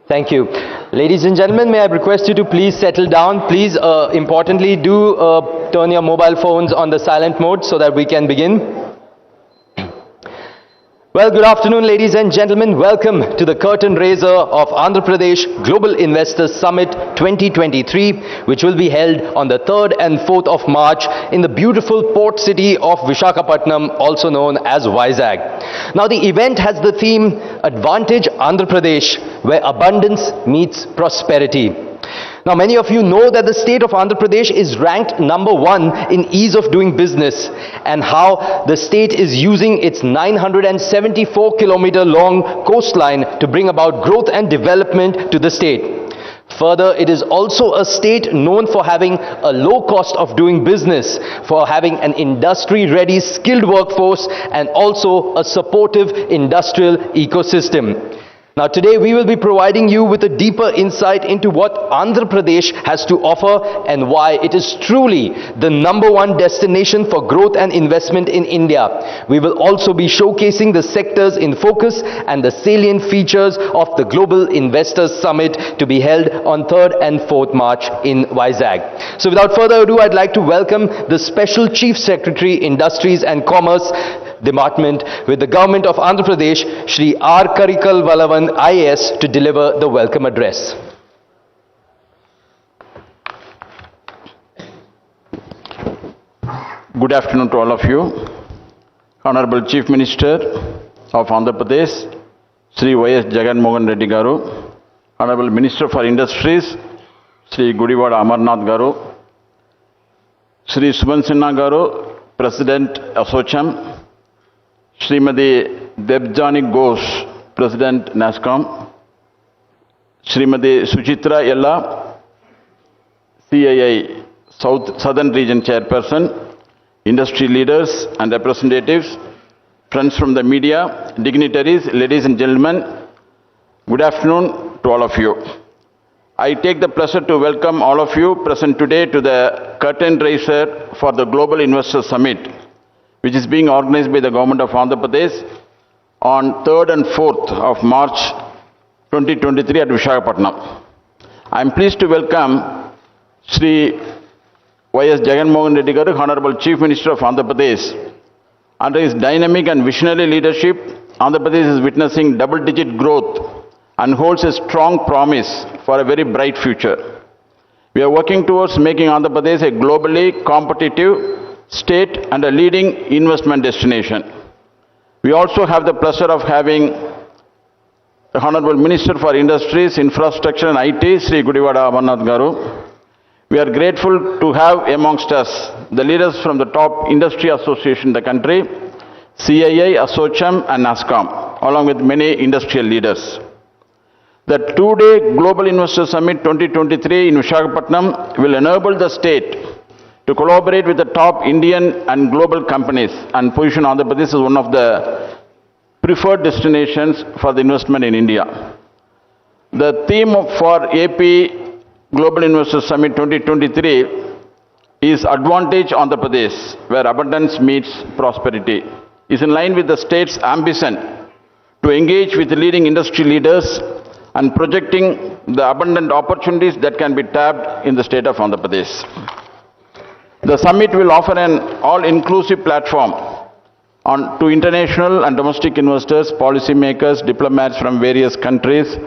Thank you. Ladies and gentlemen, may I request you to please settle down. Please, importantly, do turn your mobile phones on the silent mode so that we can begin. Well, good afternoon, ladies and gentlemen. Welcome to the curtain raiser of Andhra Pradesh Global Investors Summit 2023, which will be held on the 3rd and 4th of March in the beautiful port city of Visakhapatnam, also known as Vizag. Now, the event has the theme Advantage Andhra Pradesh, where abundance meets prosperity. Now, many of you know that the state of Andhra Pradesh is ranked number 1 in ease of doing business, and how the state is using its 974-kilometer long coastline to bring about growth and development to the state. Further, it is also a state known for having a low cost of doing business, for having an industry-ready, skilled workforce, and also a supportive industrial ecosystem. Now, today we will be providing you with a deeper insight into what Andhra Pradesh has to offer and why it is truly the number 1 destination for growth and investment in India. We will also be showcasing the sectors in focus and the salient features of the Global Investors Summit to be held on 3rd and 4th March in Vizag. So without further ado, I'd like to welcome the Special Chief Secretary, Industries and Commerce Department with the Government of Andhra Pradesh, Shri R. Karikal Valavan, IAS, to deliver the welcome address. Good afternoon to all of you. Honorable Chief Minister of Andhra Pradesh, Shri Y.S. Jagan Mohan Reddy Garu, Honorable Minister for Industries, Shri Gudivada Amarnath Garu, Shri Subhan Sinha Garu, President Assocham, Srimati Debjani Ghosh, President NASCOM, Srimati Suchitra Yella, CII Southern Region Chairperson, industry leaders and representatives, friends from the media, dignitaries, ladies and gentlemen, good afternoon to all of you. I take the pleasure to welcome all of you present today to the curtain raiser for the Global Investors Summit, which is being organized by the Government of Andhra Pradesh on 3rd and 4th of March 2023 at Visakhapatnam. I am pleased to welcome Shri Y.S. Jagan Mohan Reddy Garu, Honorable Chief Minister of Andhra Pradesh. Under his dynamic and visionary leadership, Andhra Pradesh is witnessing double-digit growth and holds a strong promise for a very bright future. We are working towards making Andhra Pradesh a globally competitive state and a leading investment destination. We also have the pleasure of having the Honorable Minister for Industries, Infrastructure and IT, Shri Gudivada Amarnath Garu. We are grateful to have amongst us the leaders from the top industry association in the country, CII, Assocham and NASCOM, along with many industrial leaders. The 2-day Global Investor Summit 2023 in Visakhapatnam will enable the state to collaborate with the top Indian and global companies and position Andhra Pradesh as one of the preferred destinations for the investment in India. The theme for AP Global Investors Summit 2023 is Advantage Andhra Pradesh, where abundance meets prosperity. Is in line with the state's ambition to engage with leading industry leaders and projecting the abundant opportunities that can be tapped in the state of Andhra Pradesh. The summit will offer an all-inclusive platform to international and domestic investors, policymakers, diplomats from various countries,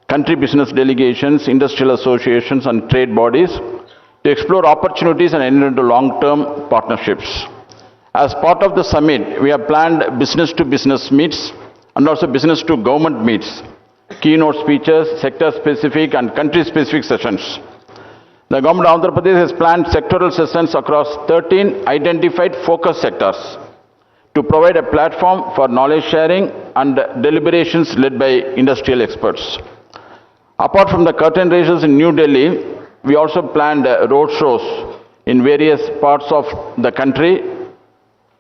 country business delegations, industrial associations and trade bodies to explore opportunities and enter into long-term partnerships. As part of the summit, we have planned business-to-business meets and also business-to-government meets, keynote speeches, sector-specific and country-specific sessions. The Government of Andhra Pradesh has planned sectoral sessions across 13 identified focus sectors to provide a platform for knowledge sharing and deliberations led by industrial experts. Apart from the curtain raisers in New Delhi, we also planned road shows in various parts of the country,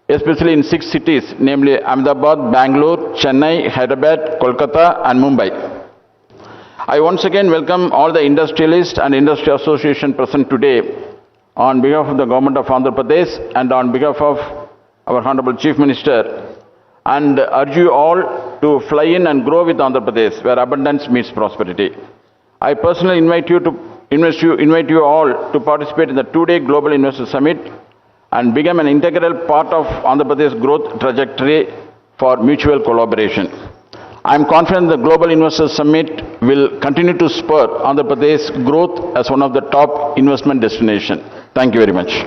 especially in 6 cities, namely Ahmedabad, Bangalore, Chennai, Hyderabad, Kolkata, and Mumbai. I once again welcome all the industrialists and industry association present today on behalf of the government of Andhra Pradesh and on behalf of our Honorable Chief Minister, and urge you all to fly in and grow with Andhra Pradesh, where abundance meets prosperity. I personally invite you all to participate in the 2-day Global Investor Summit and become an integral part of Andhra Pradesh growth trajectory for mutual collaboration. I am confident the Global Investors Summit will continue to spur Andhra Pradesh growth as one of the top investment destinations. Thank you very much.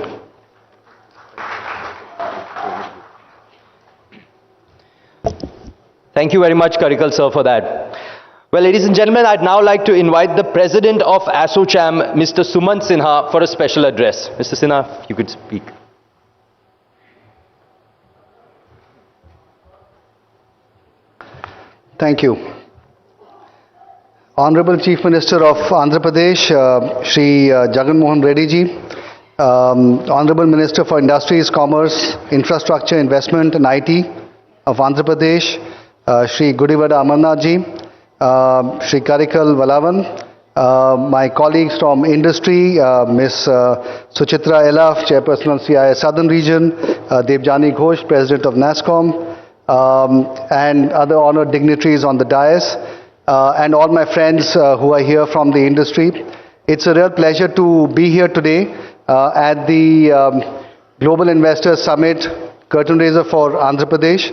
Thank you very much, Karikal sir, for that. Well, ladies and gentlemen, I'd now like to invite the President of ASSOCHAM, Mr. Sumant Sinha, for a special address. Mr. Sinha, if you could speak. Thank you. Honorable Chief Minister of Andhra Pradesh, Shri Jagan Mohan Reddy ji, Honorable Minister for Industries, Commerce, Infrastructure, Investment and IT of Andhra Pradesh, Shri Gudivada Amarnath ji, Shri Karikal Valavan, my colleagues from industry, Ms. Suchitra Elaf, Chairperson of CIS Southern Region, Debjani Ghosh, President of NASSCOM, and other honored dignitaries on the dais, and all my friends who are here from the industry. It's a real pleasure to be here today at the Global Investors Summit, curtain raiser for Andhra Pradesh.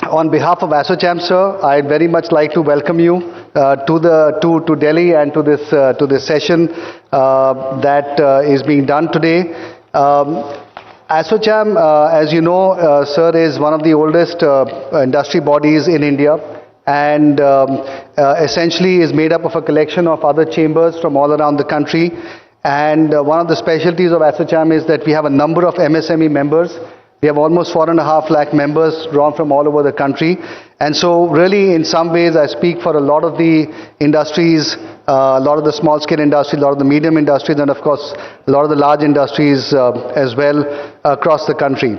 On behalf of ASSOCHAM, sir, I'd very much like to welcome you to Delhi and to this session that is being done today. ASSOCHAM, as you know, sir, is one of the oldest industry bodies in India, and essentially is made up of a collection of other chambers from all around the country. And one of the specialties of ASSOCHAM is that we have a number of MSME members. We have almost 4.5 lakh members drawn from all over the country. And so really, in some ways, I speak for a lot of the industries, a lot of the small scale industries, a lot of the medium industries, and of course, a lot of the large industries as well across the country.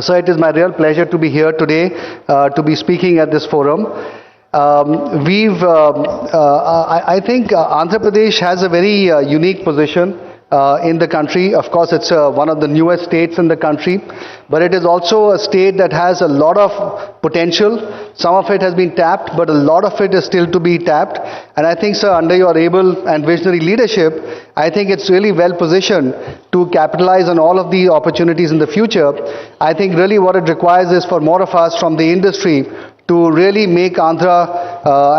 So it is my real pleasure to be here today, to be speaking at this forum. I think Andhra Pradesh has a very unique position in the country. Of course, it's one of the newest states in the country, but it is also a state that has a lot of potential. Some of it has been tapped, but a lot of it is still to be tapped. And I think, sir, under your able and visionary leadership, I think it's really well positioned to capitalize on all of the opportunities in the future. I think really what it requires is for more of us from the industry to really make Andhra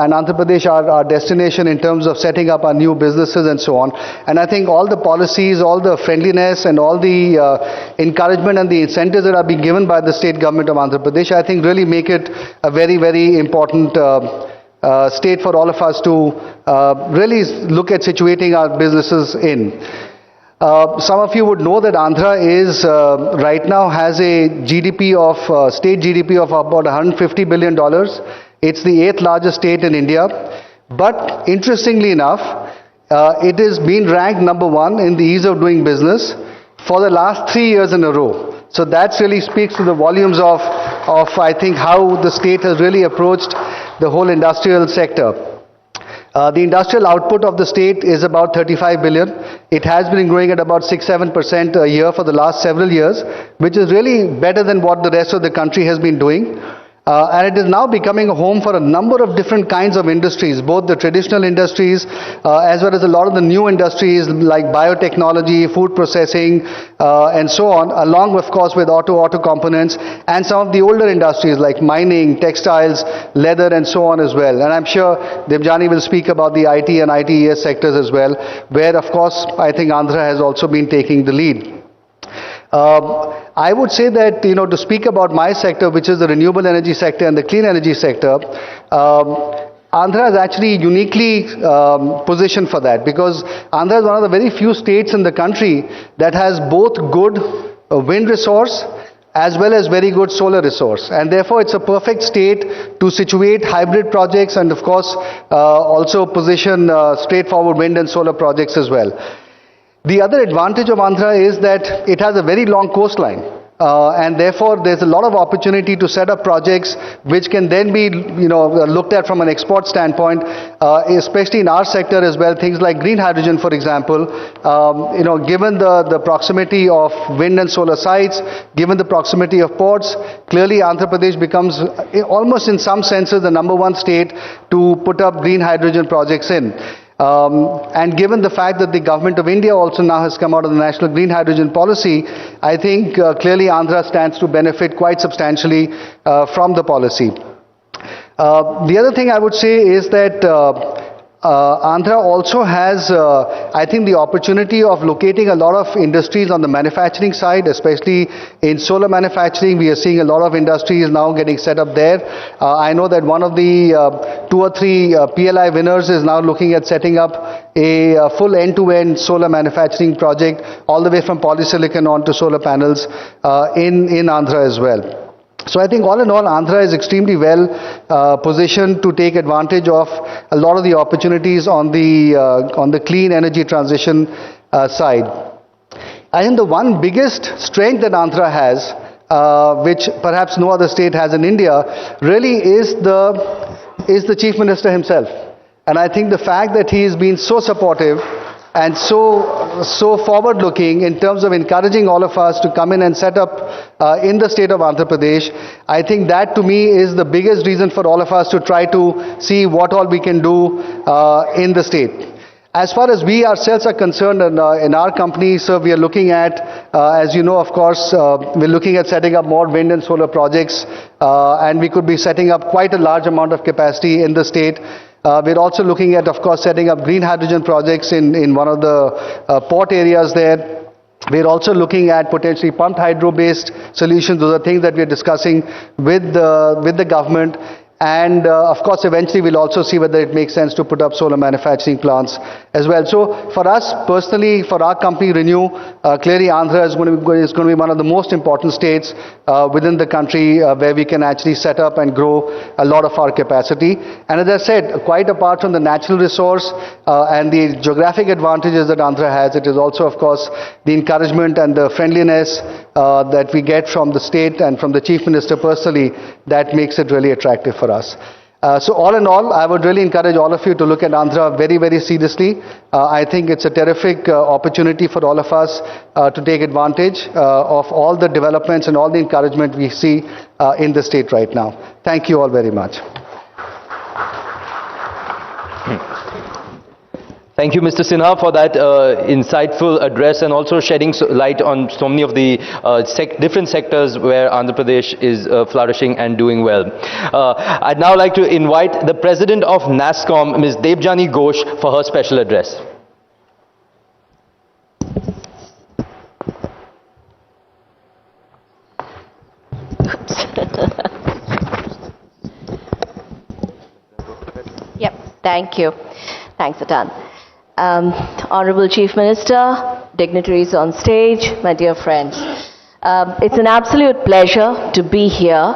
and Andhra Pradesh our destination in terms of setting up our new businesses and so on. And I think all the policies, all the friendliness and all the encouragement and the incentives that are being given by the state government of Andhra Pradesh, I think really make it a very, very important state for all of us to really look at situating our businesses in. Some of you would know that Andhra is right now has a GDP of state GDP of about $150 billion. It's the 8th largest state in India. But interestingly enough, it is being ranked #1 in the ease of doing business for the last 3 years in a row. So that really speaks to the volumes of I think how the state has really approached the whole industrial sector. The industrial output of the state is about 35 billion. It has been growing at about 6-7% a year for the last several years, which is really better than what the rest of the country has been doing. And it is now becoming a home for a number of different kinds of industries, both the traditional industries as well as a lot of the new industries like biotechnology, food processing, and so on, along of course with auto components, and some of the older industries like mining, textiles, leather, and so on as well. And I'm sure Debjani will speak about the IT and ITES sectors as well, where of course I think Andhra has also been taking the lead. I would say that, to speak about my sector, which is the renewable energy sector and the clean energy sector, Andhra is actually uniquely positioned for that, because Andhra is one of the very few states in the country that has both good wind resource as well as very good solar resource, and therefore it's a perfect state to situate hybrid projects and of course also position straightforward wind and solar projects as well. The other advantage of Andhra is that it has a very long coastline. And therefore, there's a lot of opportunity to set up projects which can then be, looked at from an export standpoint, especially in our sector as well. Things like green hydrogen, for example. Given the proximity of wind and solar sites, given the proximity of ports, clearly Andhra Pradesh becomes almost in some senses the #1 state to put up green hydrogen projects in. And given the fact that the government of India also now has come out of the National Green Hydrogen Policy, I think clearly Andhra stands to benefit quite substantially from the policy. The other thing I would say is that Andhra also has, I think, the opportunity of locating a lot of industries on the manufacturing side, especially in solar manufacturing. We are seeing a lot of industries now getting set up there. I know that one of the 2 or 3 PLI winners is now looking at setting up a full end-to-end solar manufacturing project, all the way from polysilicon on to solar panels in Andhra as well. So I think all in all, Andhra is extremely well positioned to take advantage of a lot of the opportunities on the clean energy transition side. I think the one biggest strength that Andhra has, which perhaps no other state has in India, really is the Chief Minister himself. And I think the fact that he has been so supportive and so forward-looking in terms of encouraging all of us to come in and set up in the state of Andhra Pradesh, I think that to me is the biggest reason for all of us to try to see what all we can do in the state. As far as we ourselves are concerned, in our company, sir, we are looking at, as you know, of course, we're looking at setting up more wind and solar projects, and we could be setting up quite a large amount of capacity in the state. We're also looking at, of course, setting up green hydrogen projects in one of the port areas there. We're also looking at potentially pumped hydro-based solutions. Those are things that we're discussing with the government. And of course, eventually we'll also see whether it makes sense to put up solar manufacturing plants as well. So for us personally, for our company Renew, clearly Andhra is going to be one of the most important states within the country where we can actually set up and grow a lot of our capacity. And as I said, quite apart from the natural resource and the geographic advantages that Andhra has, it is also, of course, the encouragement and the friendliness that we get from the state and from the Chief Minister personally that makes it really attractive for us. So all in all, I would really encourage all of you to look at Andhra very, very seriously. I think it's a terrific opportunity for all of us to take advantage of all the developments and all the encouragement we see in the state right now. Thank you all very much. Thank you, Mr. Sinha, for that insightful address and also shedding light on so many of the different sectors where Andhra Pradesh is flourishing and doing well. I'd now like to invite the President of NASSCOM, Ms. Debjani Ghosh, for her special address. Yep, thank you. Thanks a ton. Honorable Chief Minister, dignitaries on stage, my dear friends. It's an absolute pleasure to be here.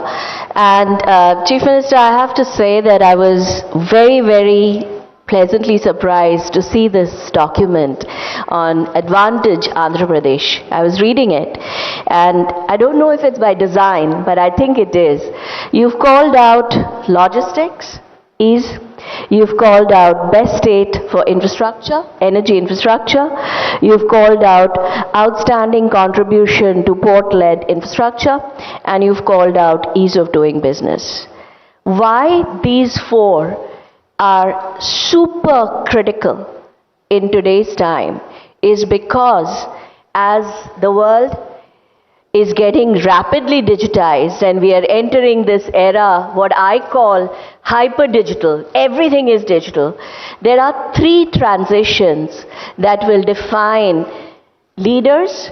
And Chief Minister, I have to say that I was very, very pleasantly surprised to see this document on Advantage Andhra Pradesh. I was reading it, and I don't know if it's by design, but I think it is. You've called out logistics, ease. You've called out best state for infrastructure, energy infrastructure. You've called out outstanding contribution to port-led infrastructure, and you've called out ease of doing business. Why these four are super critical in today's time is because as the world is getting rapidly digitized and we are entering this era, what I call hyper-digital, everything is digital, there are three transitions that will define leaders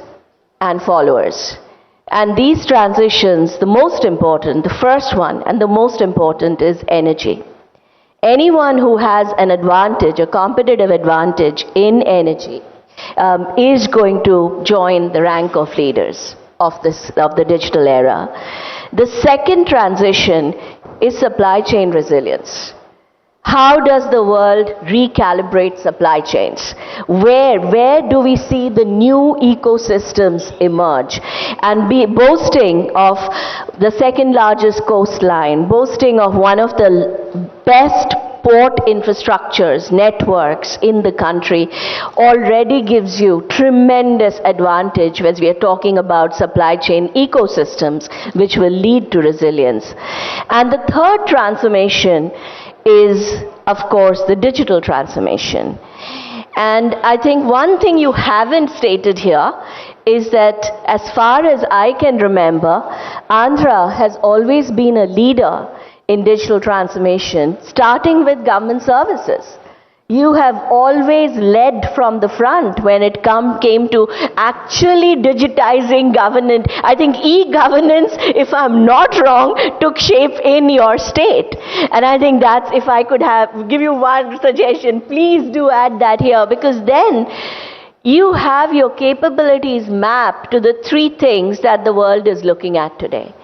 and followers. And these transitions, the most important, the first one and the most important is energy. Anyone who has an advantage, a competitive advantage in energy, is going to join the rank of leaders of the digital era. The second transition is supply chain resilience. How does the world recalibrate supply chains? Where do we see the new ecosystems emerge? And be boasting of the second largest coastline, boasting of one of the best port infrastructures, networks in the country, already gives you tremendous advantage as we are talking about supply chain ecosystems, which will lead to resilience. And the third transformation is, of course, the digital transformation. And I think one thing you haven't stated here is that as far as I can remember, Andhra has always been a leader in digital transformation, starting with government services. You have always led from the front when it came to actually digitizing government. I think e-governance, if I'm not wrong, took shape in your state. And I think that's, if I could give you one suggestion, please do add that here, because then you have your capabilities mapped to the three things that the world is looking at today.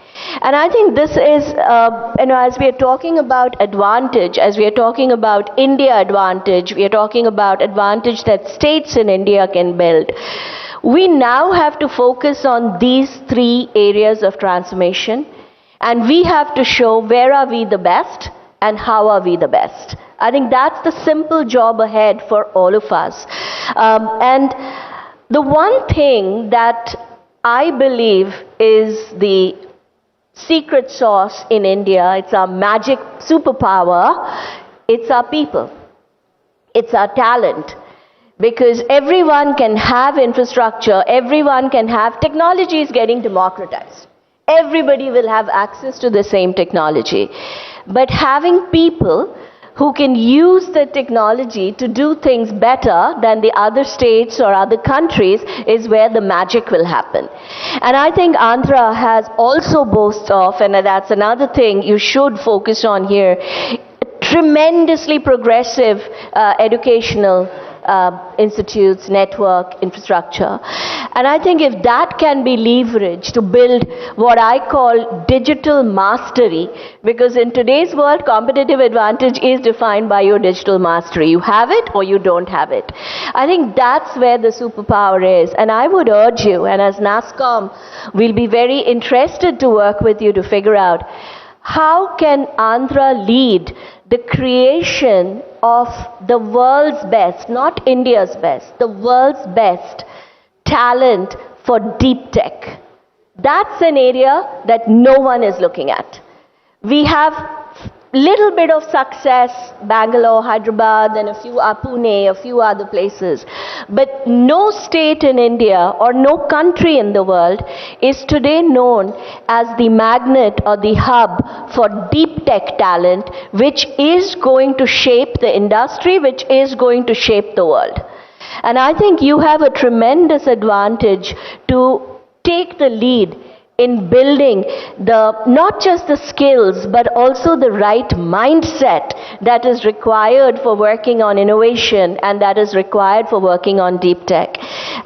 And I think this is, as we are talking about advantage, as we are talking about India advantage, we are talking about advantage that states in India can build. We now have to focus on these three areas of transformation, and we have to show where are we the best and how are we the best. I think that's the simple job ahead for all of us. And the one thing that I believe is the secret sauce in India, it's our magic superpower, it's our people, it's our talent. Because everyone can have infrastructure, everyone can have, technology is getting democratized. Everybody will have access to the same technology. But having people who can use the technology to do things better than the other states or other countries is where the magic will happen. And I think Andhra has also boasts of, and that's another thing you should focus on here, tremendously progressive educational institutes, network, infrastructure. And I think if that can be leveraged to build what I call digital mastery, because in today's world, competitive advantage is defined by your digital mastery. You have it or you don't have it. I think that's where the superpower is. And I would urge you, and as NASSCOM, we'll be very interested to work with you to figure out how can Andhra lead the creation of the world's best, not India's best, the world's best talent for deep tech. That's an area that no one is looking at. We have little bit of success, Bangalore, Hyderabad, and Pune, a few other places. But no state in India or no country in the world is today known as the magnet or the hub for deep tech talent, which is going to shape the industry, which is going to shape the world. And I think you have a tremendous advantage to take the lead in building not just the skills, but also the right mindset that is required for working on innovation and that is required for working on deep tech.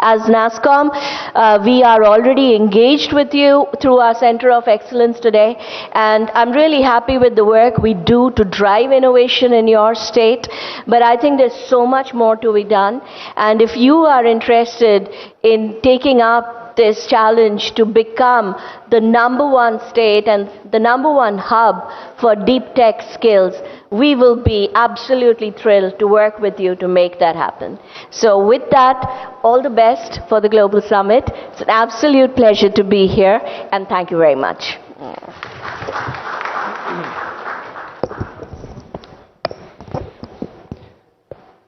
As NASSCOM, we are already engaged with you through our Center of Excellence today, and I'm really happy with the work we do to drive innovation in your state, but I think there's so much more to be done, and if you are interested in taking up this challenge to become the #1 state and the #1 hub for deep tech skills, we will be absolutely thrilled to work with you to make that happen. So with that, all the best for the Global Summit. It's an absolute pleasure to be here, and thank you very much.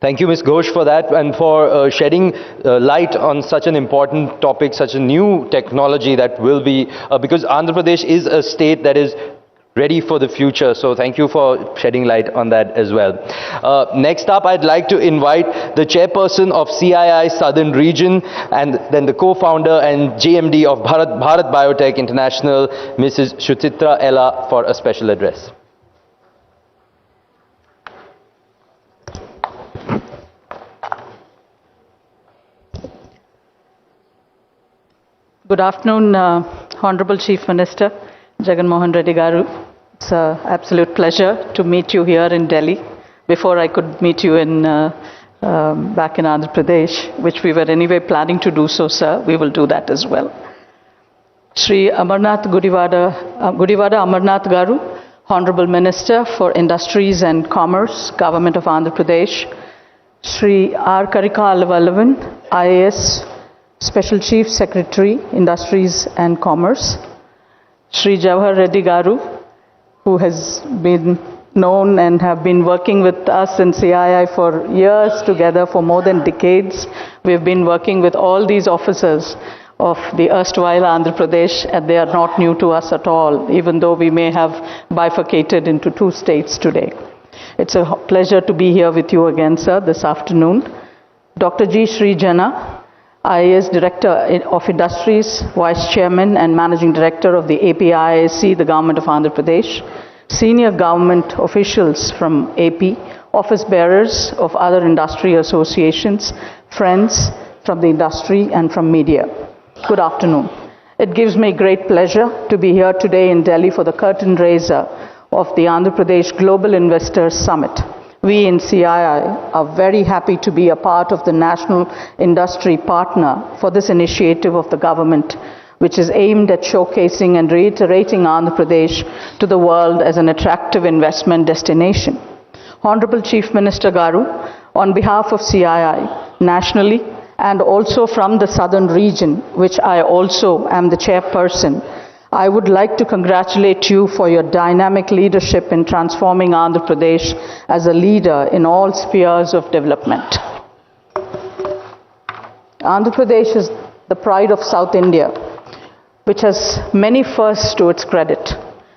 Thank you, Ms. Ghosh, for that and for shedding light on such an important topic, such a new technology that will be, because Andhra Pradesh is a state that is ready for the future. So thank you for shedding light on that as well. Next up, I'd like to invite the chairperson of CII Southern Region and then the co-founder and JMD of Bharat Biotech International, Mrs. Suchitra Ella, for a special address. Good afternoon, Honorable Chief Minister Jagan Mohan Reddy Garu. It's an absolute pleasure to meet you here in Delhi before I could meet you in back in Andhra Pradesh, which we were anyway planning to do so, sir. We will do that as well. Shri Amarnath Gudivada Amarnath Garu, Honorable Minister for Industries and Commerce, Government of Andhra Pradesh. Shri R. Karikal Vallavan, IAS, Special Chief Secretary, Industries and Commerce. Shri Jawahar Reddy Garu, who has been known and have been working with us in CII for years together, for more than decades. We have been working with all these officers of the erstwhile Andhra Pradesh, and they are not new to us at all, even though we may have bifurcated into two states today. It's a pleasure to be here with you again, sir, this afternoon. Dr. G. Sri Jana, IAS Director of Industries, Vice Chairman and Managing Director of the APIISC, the Government of Andhra Pradesh. Senior government officials from AP, office bearers of other industry associations, friends from the industry and from media. Good afternoon. It gives me great pleasure to be here today in Delhi for the curtain raiser of the Andhra Pradesh Global Investors Summit. We in CII are very happy to be a part of the national industry partner for this initiative of the government, which is aimed at showcasing and reiterating Andhra Pradesh to the world as an attractive investment destination. Honorable Chief Minister Garu, on behalf of CII nationally and also from the southern region, which I also am the chairperson, I would like to congratulate you for your dynamic leadership in transforming Andhra Pradesh as a leader in all spheres of development. Andhra Pradesh is the pride of South India, which has many firsts to its credit.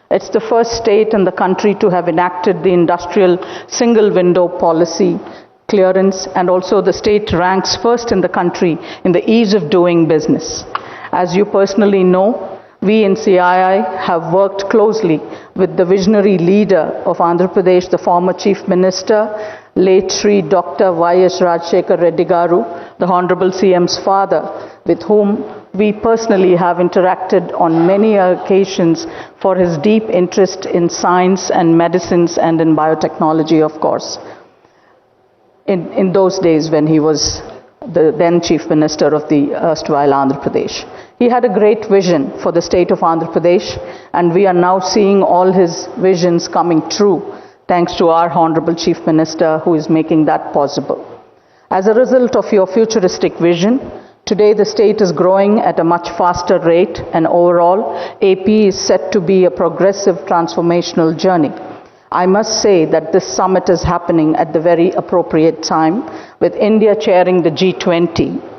It's the first state in the country to have enacted the industrial single window policy clearance, and also the state ranks first in the country in the ease of doing business. As you personally know, we in CII have worked closely with the visionary leader of Andhra Pradesh, the former Chief Minister, late Shri Dr. Y.S. Rajshekhar Reddy Garu, the Honorable CM's father, with whom we personally have interacted on many occasions for his deep interest in science and medicines and in biotechnology, of course, in those days when he was the then Chief Minister of the erstwhile Andhra Pradesh. He had a great vision for the state of Andhra Pradesh, and we are now seeing all his visions coming true, thanks to our Honorable Chief Minister who is making that possible. As a result of your futuristic vision, today the state is growing at a much faster rate, and overall, AP is set to be a progressive transformational journey. I must say that this summit is happening at the very appropriate time, with India chairing the G20,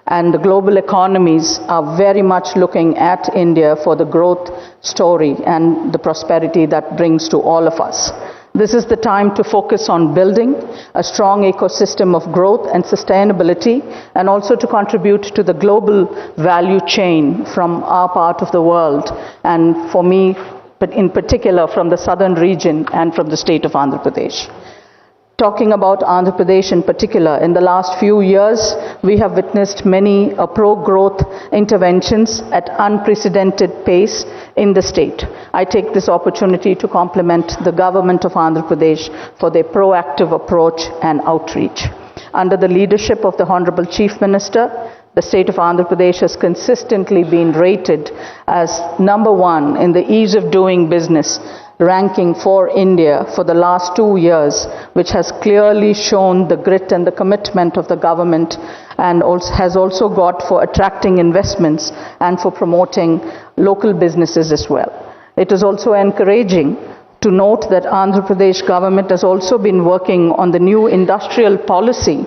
and the global economies are very much looking at India for the growth story and the prosperity that brings to all of us. This is the time to focus on building a strong ecosystem of growth and sustainability, and also to contribute to the global value chain from our part of the world, and for me, but in particular from the southern region and from the state of Andhra Pradesh. Talking about Andhra Pradesh in particular, in the last few years, we have witnessed many pro-growth interventions at unprecedented pace in the state. I take this opportunity to compliment the government of Andhra Pradesh for their proactive approach and outreach. Under the leadership of the Honorable Chief Minister, the state of Andhra Pradesh has consistently been rated as #1 in the ease of doing business ranking for India for the last 2 years, which has clearly shown the grit and the commitment of the government, and has also got for attracting investments and for promoting local businesses as well. It is also encouraging to note that Andhra Pradesh government has also been working on the new industrial policy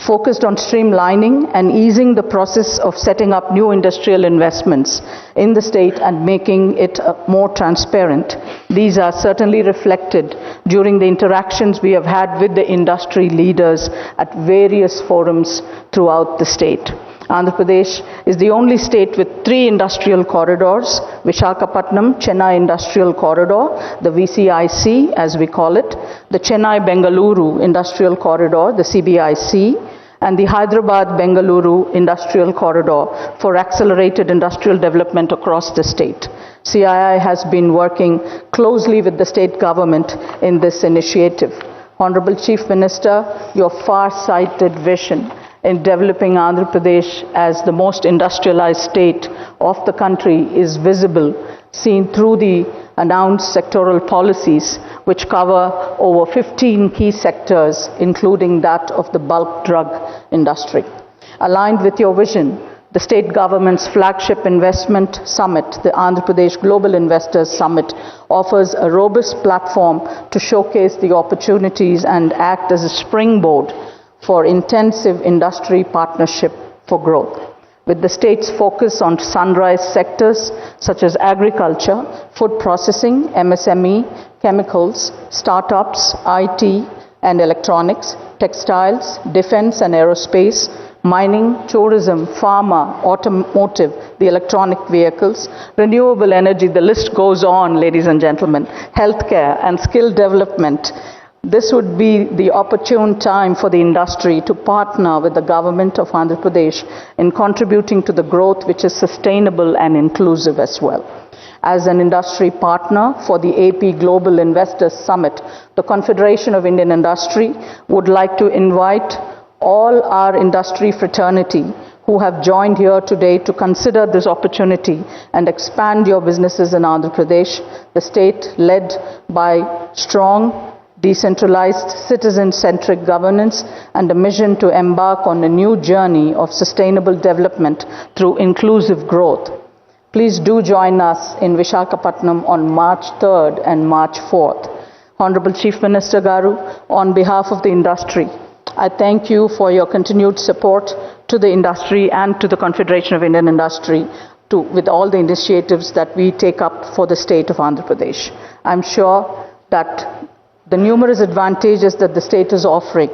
focused on streamlining and easing the process of setting up new industrial investments in the state and making it more transparent. These are certainly reflected during the interactions we have had with the industry leaders at various forums throughout the state. Andhra Pradesh is the only state with 3 industrial corridors: Visakhapatnam Chennai Industrial Corridor, the VCIC as we call it, the Chennai Bengaluru Industrial Corridor, the CBIC, and the Hyderabad Bengaluru Industrial Corridor for accelerated industrial development across the state. CII has been working closely with the state government in this initiative. Honorable Chief Minister, your far-sighted vision in developing Andhra Pradesh as the most industrialized state of the country is visible, seen through the announced sectoral policies which cover over 15 key sectors, including that of the bulk drug industry. Aligned with your vision, the state government's flagship investment summit, the Andhra Pradesh Global Investors Summit, offers a robust platform to showcase the opportunities and act as a springboard for intensive industry partnership for growth. With the state's focus on sunrise sectors such as agriculture, food processing, MSME, chemicals, startups, IT and electronics, textiles, defense and aerospace, mining, tourism, pharma, automotive, the electronic vehicles, renewable energy, the list goes on, ladies and gentlemen, healthcare and skill development. This would be the opportune time for the industry to partner with the government of Andhra Pradesh in contributing to the growth which is sustainable and inclusive as well. As an industry partner for the AP Global Investors Summit, the Confederation of Indian Industry would like to invite all our industry fraternity who have joined here today to consider this opportunity and expand your businesses in Andhra Pradesh, the state led by strong, decentralized, citizen-centric governance and a mission to embark on a new journey of sustainable development through inclusive growth. Please do join us in Visakhapatnam on March 3rd and March 4th. Honorable Chief Minister Garu, on behalf of the industry, I thank you for your continued support to the industry and to the Confederation of Indian Industry with all the initiatives that we take up for the state of Andhra Pradesh. I'm sure that the numerous advantages that the state is offering,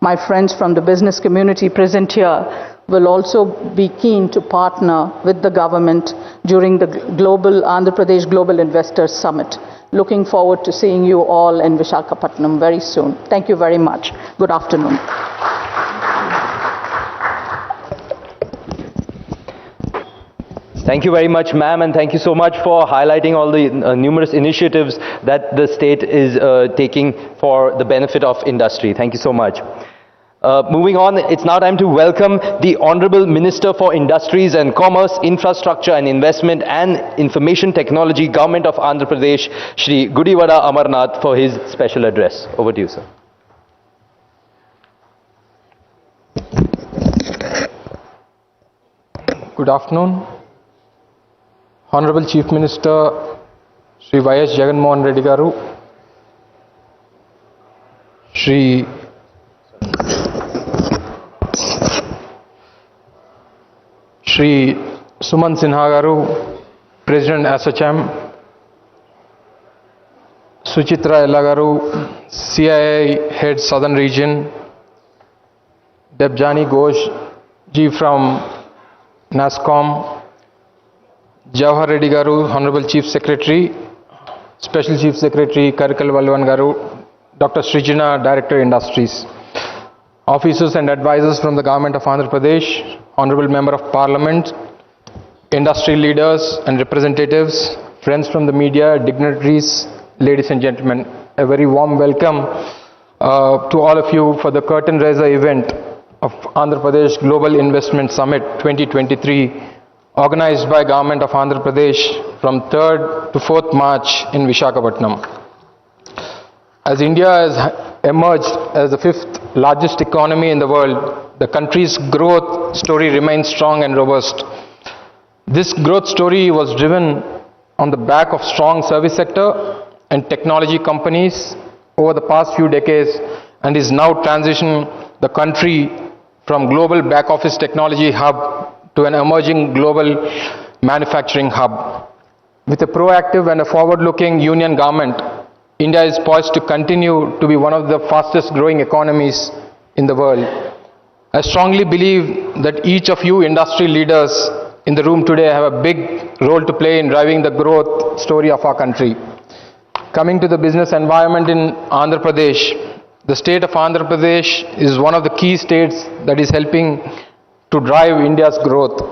my friends from the business community present here will also be keen to partner with the government during the Andhra Pradesh Global Investors Summit. Looking forward to seeing you all in Visakhapatnam very soon. Thank you very much. Good afternoon. Thank you very much, ma'am, and thank you so much for highlighting all the numerous initiatives that the state is taking for the benefit of industry. Thank you so much. Moving on, it's now time to welcome the Honorable Minister for Industries and Commerce, Infrastructure and Investment and Information Technology, Government of Andhra Pradesh, Shri Gudivada Amarnath, for his special address. Over to you, sir. Good afternoon. Honorable Chief Minister Shri Y.S. Jagan Mohan Reddy Garu, Shri Suman Sinha Garu, President SHM, Suchitra Ella Garu, CII Head Southern Region, Debjani Ghosh ji from NASCOM, Jawahar Reddy Garu, Honorable Chief Secretary, Special Chief Secretary Karikal Valvan Garu, Dr. Srijana, Director Industries, officers and advisors from the Government of Andhra Pradesh, Honorable Member of Parliament, industry leaders and representatives, friends from the media, dignitaries, ladies and gentlemen, a very warm welcome to all of you for the curtain raiser event of Andhra Pradesh Global Investment Summit 2023, organized by Government of Andhra Pradesh from 3rd to 4th March in Visakhapatnam. As India has emerged as the 5th largest economy in the world, the country's growth story remains strong and robust. This growth story was driven on the back of strong service sector and technology companies over the past few decades and is now transitioning the country from global back office technology hub to an emerging global manufacturing hub. With a proactive and a forward-looking union government, India is poised to continue to be one of the fastest growing economies in the world. I strongly believe that each of you industry leaders in the room today have a big role to play in driving the growth story of our country. Coming to the business environment in Andhra Pradesh, the state of Andhra Pradesh is one of the key states that is helping to drive India's growth.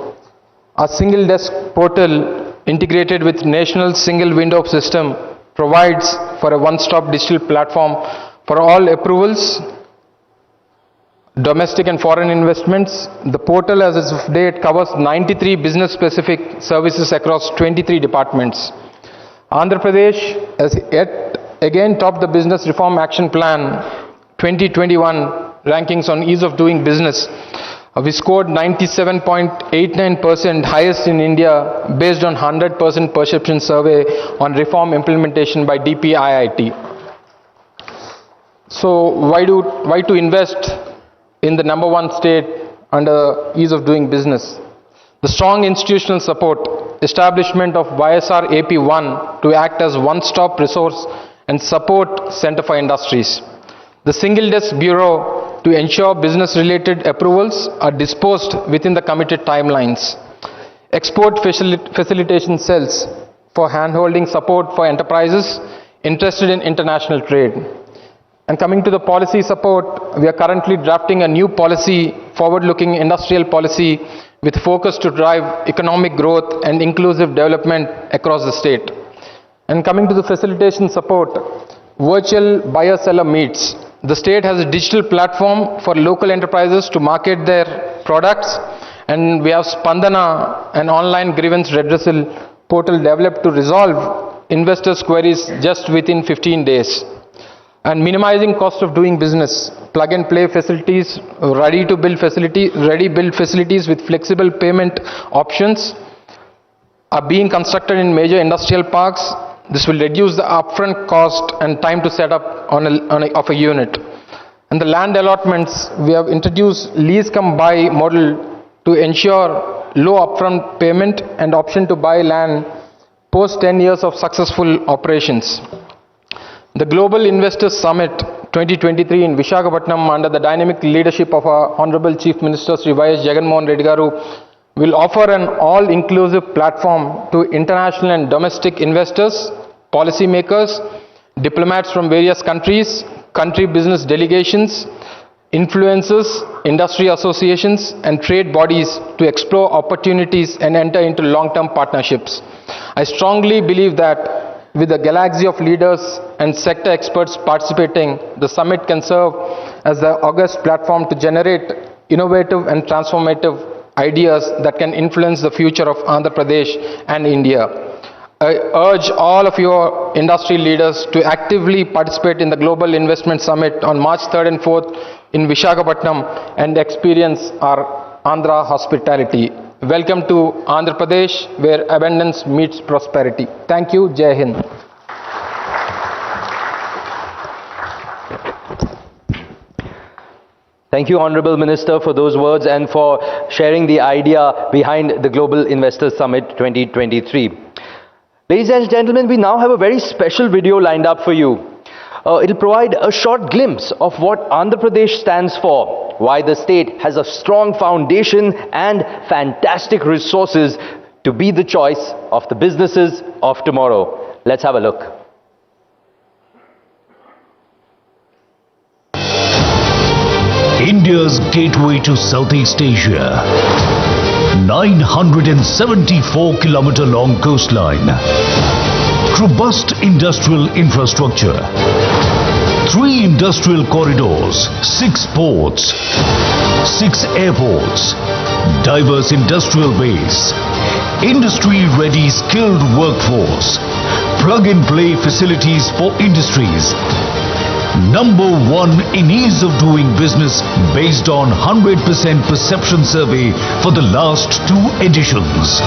Our single desk portal integrated with national single window system, provides for a one-stop digital platform for all approvals, domestic and foreign investments. The portal as of date covers 93 business-specific services across 23 departments. Andhra Pradesh has yet again topped the Business Reform Action Plan 2021 rankings on ease of doing business. We scored 97.89%, highest in India, based on 100% perception survey on reform implementation by DPIIT. So why to invest in the number one state under ease of doing business? The strong institutional support, establishment of YSR AP1 to act as one-stop resource and support center for industries. The single desk bureau to ensure business-related approvals are disposed within the committed timelines. Export facilitation cells for hand-holding support for enterprises interested in international trade. And coming to the policy support, we are currently drafting a new policy, forward-looking industrial policy with focus to drive economic growth and inclusive development across the state. And coming to the facilitation support, virtual buyer-seller meets. The state has a digital platform for local enterprises to market their products, and we have Spandana, an online grievance redressal portal developed to resolve investors' queries just within 15 days. And minimizing cost of doing business, plug-and-play facilities, ready build facilities with flexible payment options are being constructed in major industrial parks. This will reduce the upfront cost and time to set up of a unit. And the land allotments, we have introduced lease cum buy model to ensure low upfront payment and option to buy land post 10 years of successful operations. The Global Investors Summit 2023 in Visakhapatnam, under the dynamic leadership of our Honorable Chief Minister Sri Y.S. Jagannath Reddy Garu, will offer an all-inclusive platform to international and domestic investors, policymakers, diplomats from various countries, country business delegations, influencers, industry associations, and trade bodies to explore opportunities and enter into long-term partnerships. I strongly believe that with a galaxy of leaders and sector experts participating, the summit can serve as the august platform to generate innovative and transformative ideas that can influence the future of Andhra Pradesh and India. I urge all of your industry leaders to actively participate in the Global Investment Summit on March 3rd and 4th in Visakhapatnam and experience our Andhra hospitality. Welcome to Andhra Pradesh, where abundance meets prosperity. Thank you. Jai Hind. Thank you, Honorable Minister, for those words and for sharing the idea behind the Global Investors Summit 2023. Ladies and gentlemen, we now have a very special video lined up for you. It'll provide a short glimpse of what Andhra Pradesh stands for, why the state has a strong foundation and fantastic resources to be the choice of the businesses of tomorrow. Let's have a look. India's gateway to Southeast Asia. 974-kilometer long coastline. Robust industrial infrastructure. 3 industrial corridors, 6 ports, 6 airports, diverse industrial base, industry-ready skilled workforce, plug-and-play facilities for industries. Number 1 in ease of doing business based on 100% perception survey for the last 2 editions.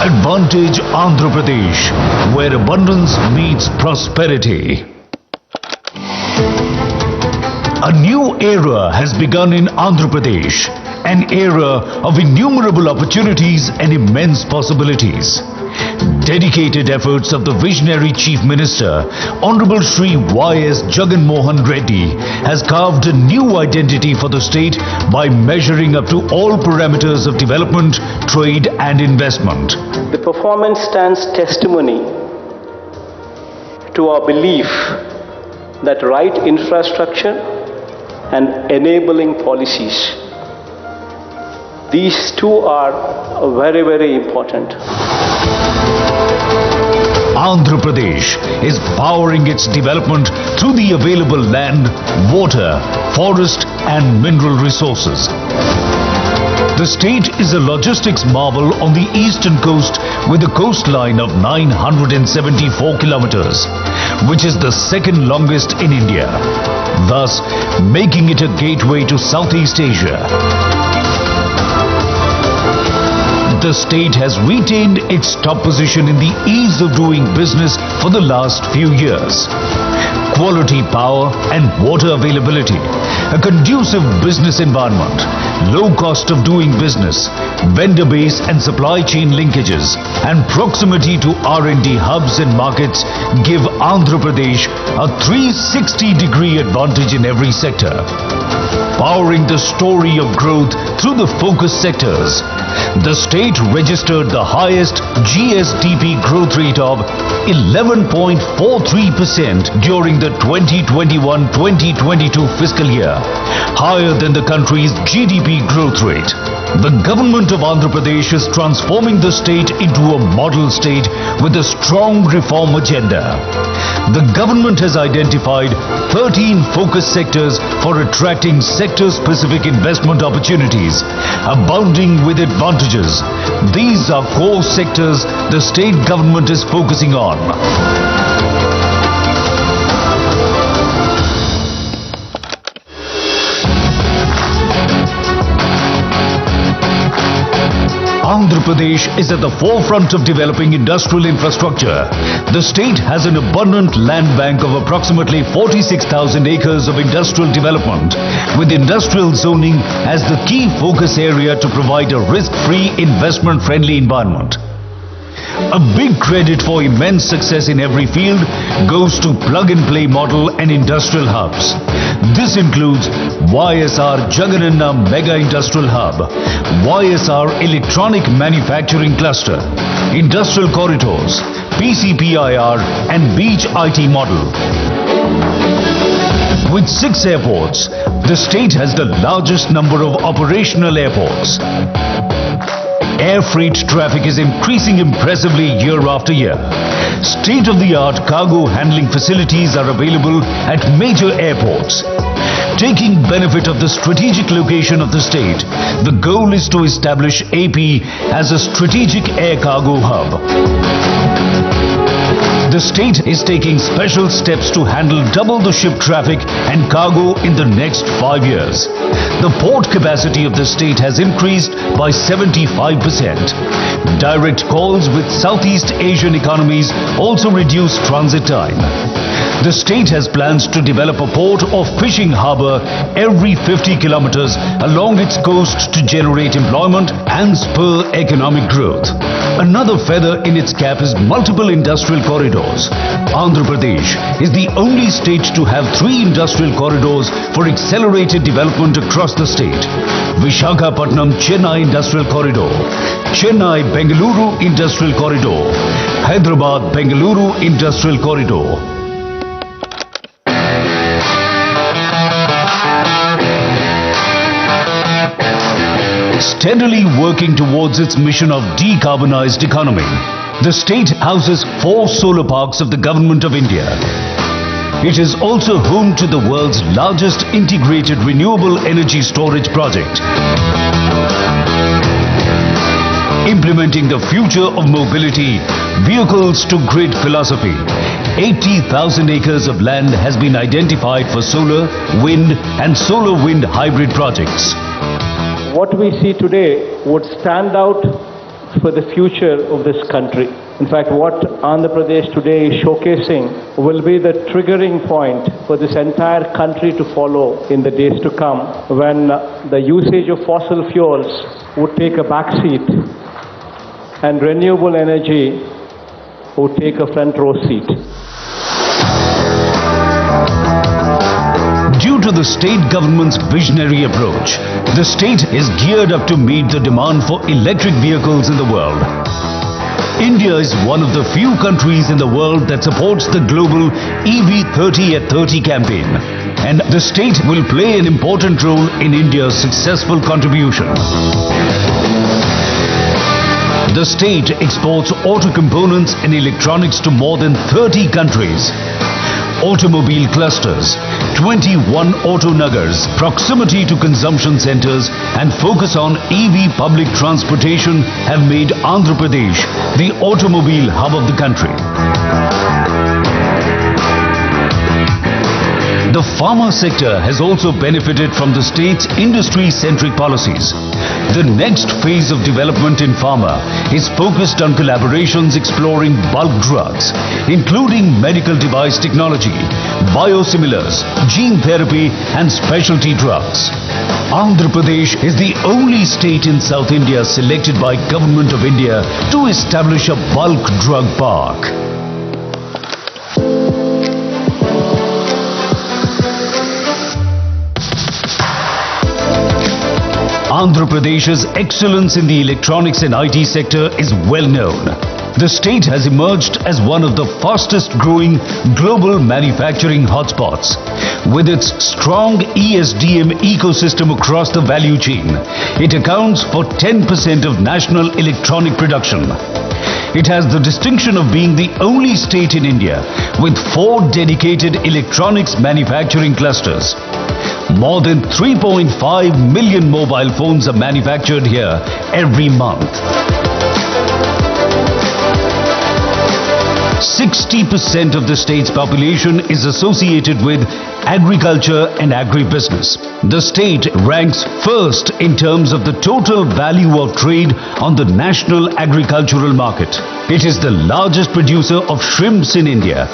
Advantage Andhra Pradesh, where abundance meets prosperity. A new era has begun in Andhra Pradesh, an era of innumerable opportunities and immense possibilities. Dedicated efforts of the visionary Chief Minister, Honorable Shri Y.S. Jagannath Reddy, has carved a new identity for the state by measuring up to all parameters of development, trade and investment. The performance stands testimony to our belief that right infrastructure and enabling policies, these two are very, very important. Andhra Pradesh is powering its development through the available land, water, forest and mineral resources. The state is a logistics marvel on the eastern coast with a coastline of 974 kilometers, which is the second longest in India, thus making it a gateway to Southeast Asia. The state has retained its top position in the ease of doing business for the last few years. Quality power and water availability, a conducive business environment, low cost of doing business, vendor base and supply chain linkages, and proximity to R&D hubs and markets give Andhra Pradesh a 360-degree advantage in every sector. Powering the story of growth through the focus sectors, the state registered the highest GSDP growth rate of 11.43% during the 2021-2022 fiscal year, higher than the country's GDP growth rate. The government of Andhra Pradesh is transforming the state into a model state with a strong reform agenda. The government has identified 13 focus sectors for attracting sector-specific investment opportunities, abounding with advantages. These are core sectors the state government is focusing on. Andhra Pradesh is at the forefront of developing industrial infrastructure. The state has an abundant land bank of approximately 46,000 acres of industrial development, with industrial zoning as the key focus area to provide a risk-free, investment-friendly environment. A big credit for immense success in every field goes to plug-and-play model and industrial hubs. This includes YSR Jagannath Mega Industrial Hub, YSR Electronic Manufacturing Cluster, Industrial Corridors, PCPIR and Beach IT model. With 6 airports, the state has the largest number of operational airports. Air freight traffic is increasing impressively year after year. State-of-the-art cargo handling facilities are available at major airports. Taking benefit of the strategic location of the state, the goal is to establish AP as a strategic air cargo hub. The state is taking special steps to handle double the ship traffic and cargo in the next 5 years. The port capacity of the state has increased by 75%. Direct calls with Southeast Asian economies also reduce transit time. The state has plans to develop a port or fishing harbour every 50 kilometers along its coast to generate employment and spur economic growth. Another feather in its cap is multiple industrial corridors. Andhra Pradesh is the only state to have 3 industrial corridors for accelerated development across the state. Visakhapatnam-Chennai Industrial Corridor, Chennai-Bengaluru Industrial Corridor, Hyderabad-Bengaluru Industrial Corridor. Steadily working towards its mission of decarbonized economy, the state houses 4 solar parks of the Government of India. It is also home to the world's largest integrated renewable energy storage project. Implementing the future of mobility, vehicles to grid philosophy, 80,000 acres of land has been identified for solar, wind and solar wind hybrid projects. What we see today would stand out for the future of this country. In fact, what Andhra Pradesh today is showcasing will be the triggering point for this entire country to follow in the days to come, when the usage of fossil fuels would take a backseat and renewable energy would take a front row seat. Due to the state government's visionary approach, the state is geared up to meet the demand for electric vehicles in the world. India is one of the few countries in the world that supports the global EV 30 at 30 campaign. And the state will play an important role in India's successful contribution. The state exports auto components and electronics to more than 30 countries. Automobile clusters, 21 auto nagars, proximity to consumption centers and focus on EV public transportation have made Andhra Pradesh the automobile hub of the country. The pharma sector has also benefited from the state's industry-centric policies. The next phase of development in pharma is focused on collaborations exploring bulk drugs, including medical device technology, biosimilars, gene therapy and specialty drugs. Andhra Pradesh is the only state in South India selected by Government of India to establish a bulk drug park. Andhra Pradesh's excellence in the electronics and IT sector is well known. The state has emerged as one of the fastest growing global manufacturing hotspots. With its strong ESDM ecosystem across the value chain, it accounts for 10% of national electronic production. It has the distinction of being the only state in India with 4 dedicated electronics manufacturing clusters. More than 3.5 million mobile phones are manufactured here every month. 60% of the state's population is associated with agriculture and agribusiness. The state ranks first in terms of the total value of trade on the national agricultural market. It is the largest producer of shrimps in India.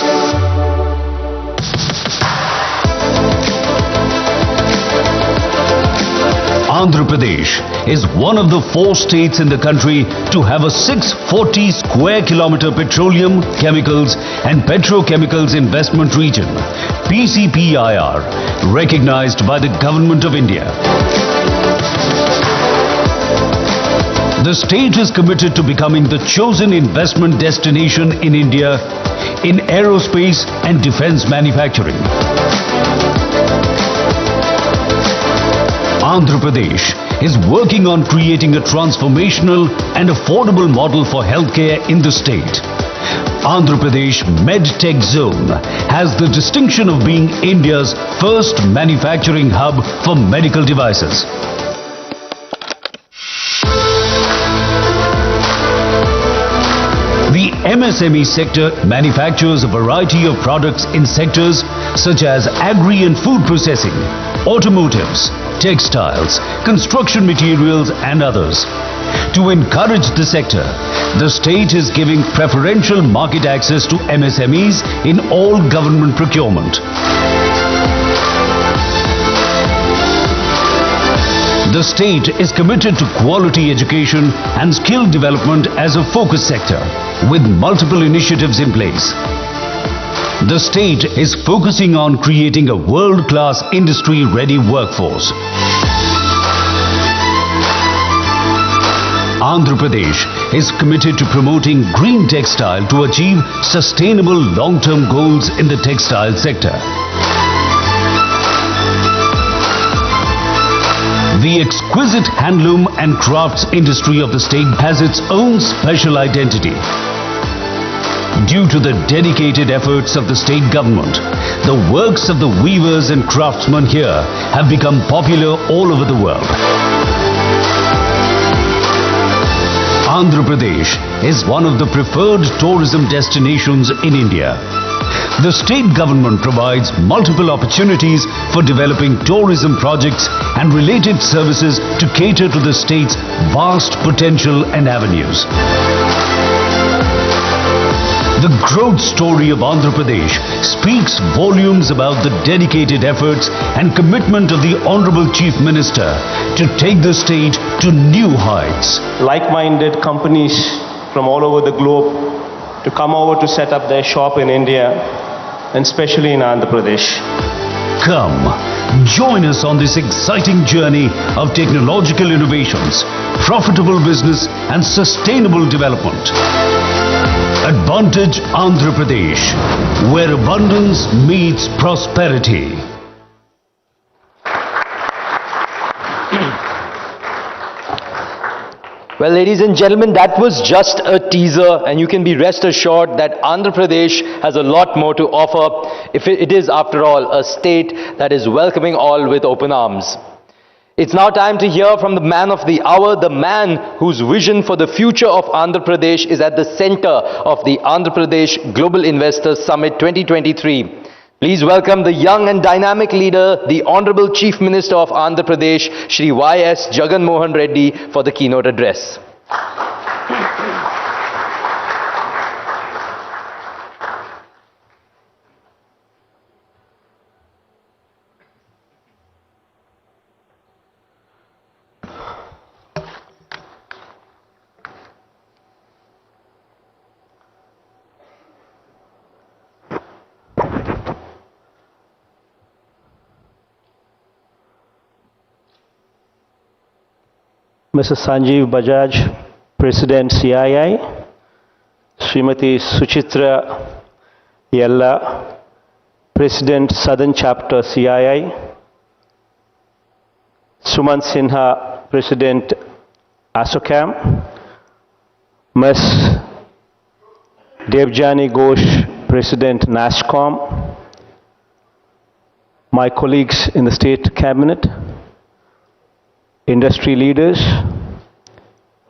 Andhra Pradesh is one of the 4 states in the country to have a 640 square kilometer petroleum, chemicals and petrochemicals investment region, PCPIR, recognized by the Government of India. The state is committed to becoming the chosen investment destination in India in aerospace and defense manufacturing. Andhra Pradesh is working on creating a transformational and affordable model for healthcare in the state. Andhra Pradesh MedTech Zone has the distinction of being India's first manufacturing hub for medical devices. The MSME sector manufactures a variety of products in sectors such as agri and food processing, automotives, textiles, construction materials and others. To encourage the sector, the state is giving preferential market access to MSMEs in all government procurement. The state is committed to quality education and skill development as a focus sector, with multiple initiatives in place. The state is focusing on creating a world-class industry-ready workforce. Andhra Pradesh is committed to promoting green textile to achieve sustainable long-term goals in the textile sector. The exquisite handloom and crafts industry of the state has its own special identity. Due to the dedicated efforts of the state government, the works of the weavers and craftsmen here have become popular all over the world. Andhra Pradesh is one of the preferred tourism destinations in India. The state government provides multiple opportunities for developing tourism projects and related services to cater to the state's vast potential and avenues. The growth story of Andhra Pradesh speaks volumes about the dedicated efforts and commitment of the Honorable Chief Minister to take the state to new heights. Like-minded companies from all over the globe to come over to set up their shop in India, and especially in Andhra Pradesh. Come, join us on this exciting journey of technological innovations, profitable business and sustainable development. Advantage Andhra Pradesh, where abundance meets prosperity. Well, ladies and gentlemen, that was just a teaser, and you can be rest assured that Andhra Pradesh has a lot more to offer. If it is, after all, a state that is welcoming all with open arms. It's now time to hear from the man of the hour, the man whose vision for the future of Andhra Pradesh is at the center of the Andhra Pradesh Global Investors Summit 2023. Please welcome the young and dynamic leader, the Honorable Chief Minister of Andhra Pradesh, Shri Y.S. Jagan Mohan Reddy, for the keynote address. Mr. Sanjeev Bajaj, President CII, Srimati Suchitra Yella, President Southern Chapter CII, Sumant Sinha, President ASOCAM, Ms. Devjani Ghosh, President NASSCOM, my colleagues in the State Cabinet, industry leaders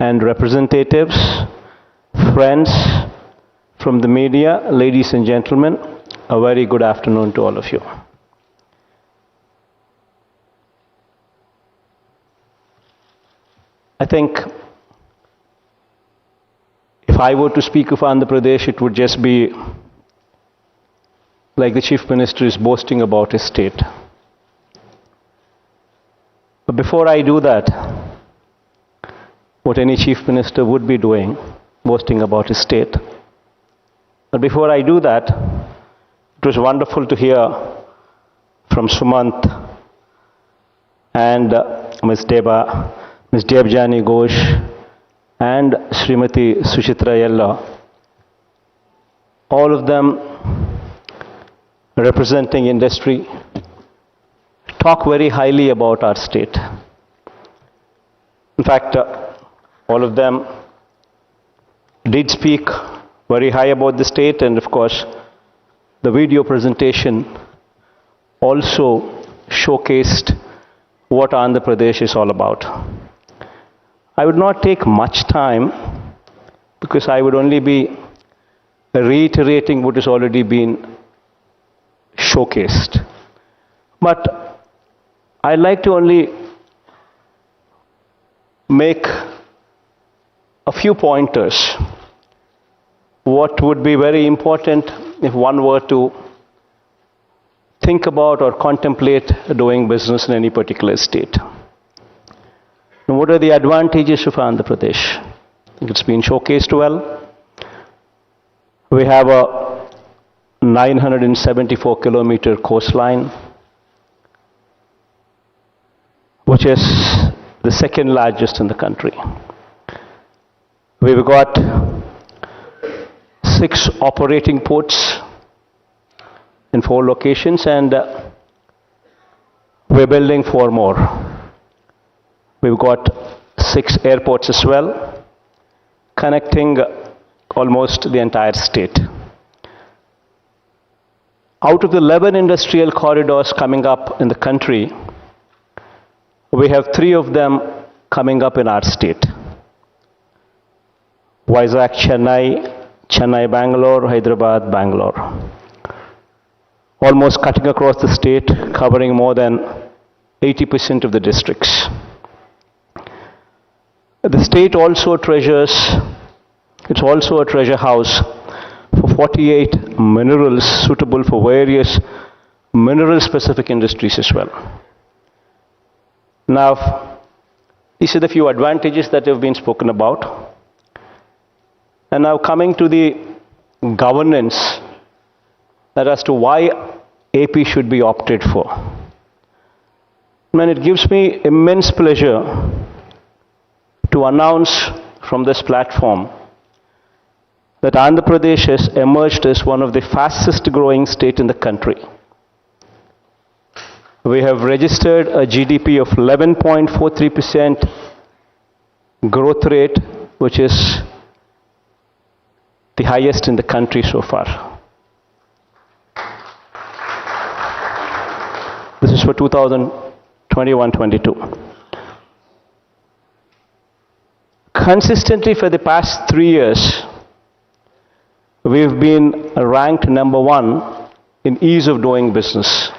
and representatives, friends from the media, ladies and gentlemen, a very good afternoon to all of you. I think if I were to speak of Andhra Pradesh, it would just be like the Chief Minister is boasting about his state. But before I do that, what any Chief Minister would be doing, boasting about his state. But before I do that, it was wonderful to hear from Sumant and Ms. Devjani Ghosh and Srimati Suchitra Yella, all of them representing industry, talk very highly about our state. In fact, all of them did speak very high about the state, and of course, the video presentation also showcased what Andhra Pradesh is all about. I would not take much time because I would only be reiterating what has already been showcased. But I'd like to only make a few pointers. What would be very important if one were to think about or contemplate doing business in any particular state. And what are the advantages of Andhra Pradesh? I think it's been showcased well. We have a 974-kilometer coastline, which is the second largest in the country. We've got 6 operating ports in 4 locations, and we're building 4 more. We've got 6 airports as well, connecting almost the entire state. Out of the 11 industrial corridors coming up in the country, we have 3 of them coming up in our state. Vizag, Chennai, Chennai, Bangalore, Hyderabad, Bangalore. Almost cutting across the state, covering more than 80% of the districts. The state also treasures, it's also a treasure house for 48 minerals suitable for various mineral-specific industries as well. Now, these are the few advantages that have been spoken about. And now coming to the governance, that as to why AP should be opted for. And it gives me immense pleasure to announce from this platform that Andhra Pradesh has emerged as one of the fastest growing states in the country. We have registered a GDP of 11.43% growth rate, which is the highest in the country so far. This is for 2021-22. Consistently for the past 3 years, we've been ranked number 1 in ease of doing business,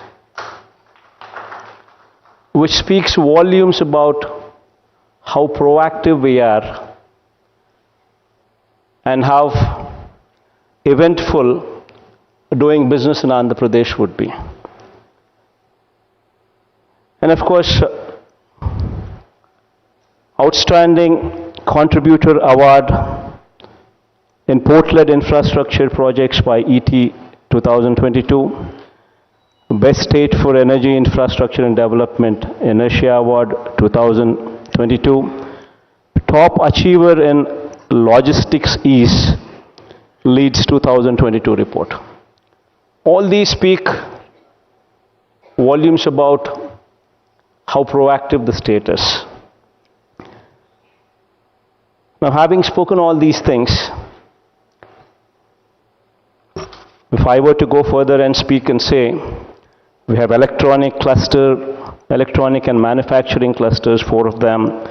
which speaks volumes about how proactive we are and how eventful doing business in Andhra Pradesh would be. And of course, outstanding contributor award in port-led infrastructure projects by ET 2022, Best State for Energy Infrastructure and Development Inertia Award 2022, Top Achiever in Logistics Ease Leads 2022 report. All these speak volumes about how proactive the state is. Now, having spoken all these things, if I were to go further and speak and say, we have electronic cluster, electronic and manufacturing clusters, 4 of them,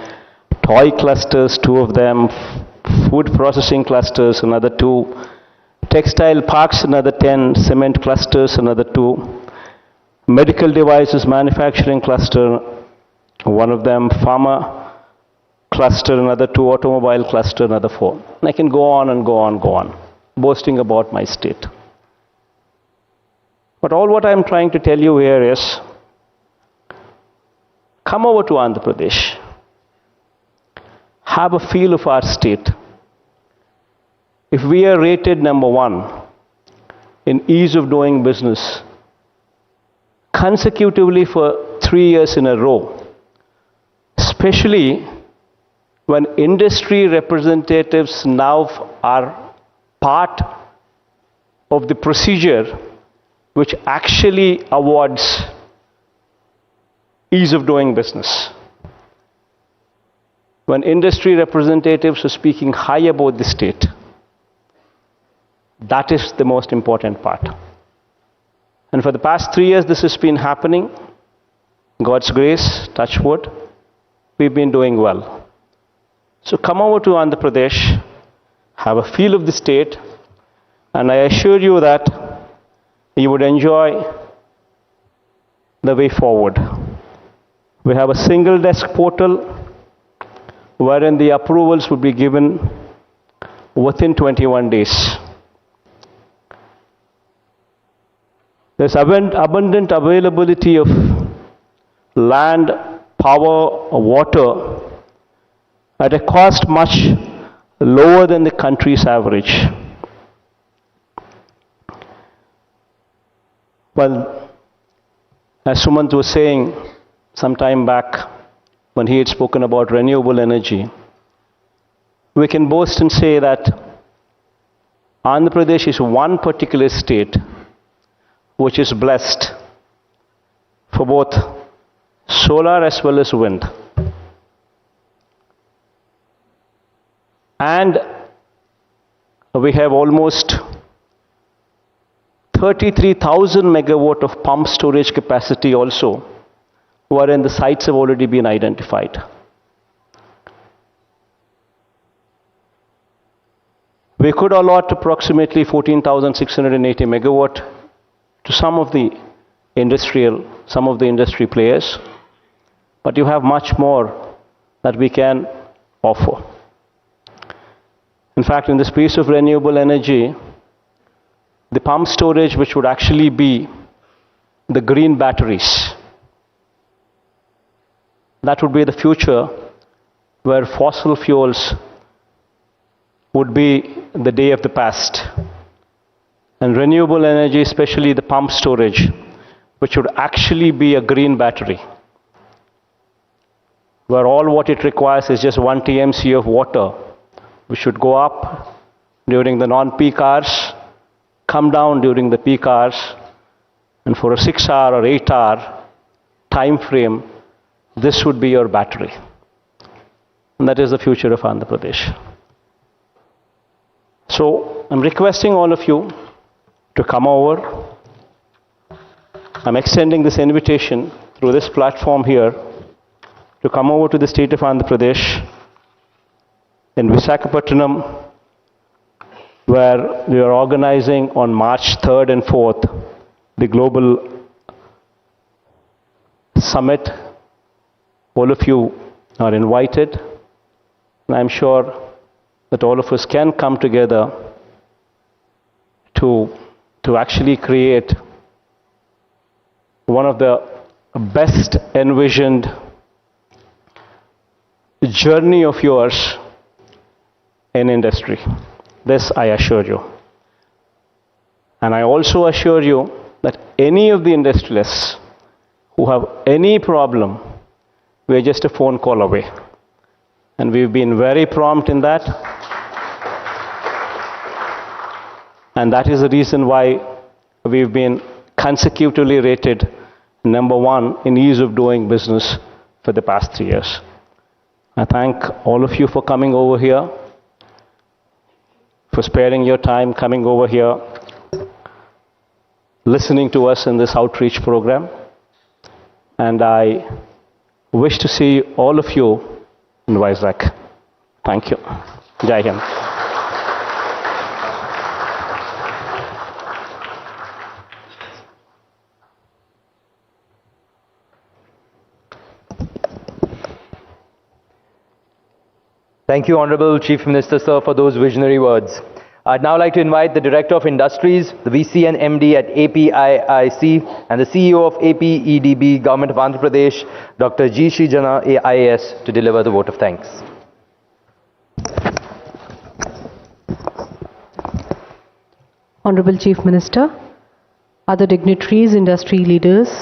toy clusters, 2 of them, food processing clusters, another 2, textile parks, another 10, cement clusters, another 2, medical devices manufacturing cluster, 1 of them, pharma cluster, another 2, automobile cluster, another 4. And I can go on and go on, boasting about my state. But all what I'm trying to tell you here is, come over to Andhra Pradesh, have a feel of our state. If we are rated number 1 in ease of doing business consecutively for 3 years in a row, especially when industry representatives now are part of the procedure which actually awards ease of doing business. When industry representatives are speaking high about the state, that is the most important part. And for the past 3 years, this has been happening. God's grace, touch wood, we've been doing well. So come over to Andhra Pradesh, have a feel of the state, and I assure you that you would enjoy the way forward. We have a single desk portal wherein the approvals would be given within 21 days. There's abundant availability of land, power, water at a cost much lower than the country's average. Well, as Sumant was saying some time back when he had spoken about renewable energy, we can boast and say that Andhra Pradesh is one particular state which is blessed for both solar as well as wind. And we have almost 33,000 megawatt of pump storage capacity also, wherein the sites have already been identified. We could allot approximately 14,680 megawatt to some of the industry players, but you have much more that we can offer. In fact, in the space of renewable energy, the pump storage, which would actually be the green batteries, that would be the future where fossil fuels would be the day of the past. And renewable energy, especially the pump storage, which would actually be a green battery, where all what it requires is just 1 TMC of water, which should go up during the non-peak hours, come down during the peak hours, and for a 6-hour or 8-hour time frame, this would be your battery. And that is the future of Andhra Pradesh. So I'm requesting all of you to come over. I'm extending this invitation through this platform here to come over to the state of Andhra Pradesh in Visakhapatnam, where we are organizing on March 3rd and 4th the global summit. All of you are invited, and I'm sure that all of us can come together to actually create one of the best envisioned journey of yours in industry. This I assure you. And I also assure you that any of the industrialists who have any problem, we are just a phone call away. And we've been very prompt in that. And that is the reason why we've been consecutively rated #1 in ease of doing business for the past 3 years. I thank all of you for coming over here, for sparing your time coming over here, listening to us in this outreach program. And I wish to see all of you in Vizag. Thank you. Jai Hind. Thank you, Honorable Chief Minister, sir, for those visionary words. I'd now like to invite the Director of Industries, the VC and MD at APIIC, and the CEO of APEDB, Government of Andhra Pradesh, Dr. G. Srijana, IAS, to deliver the vote of thanks. Honorable Chief Minister, other dignitaries, industry leaders,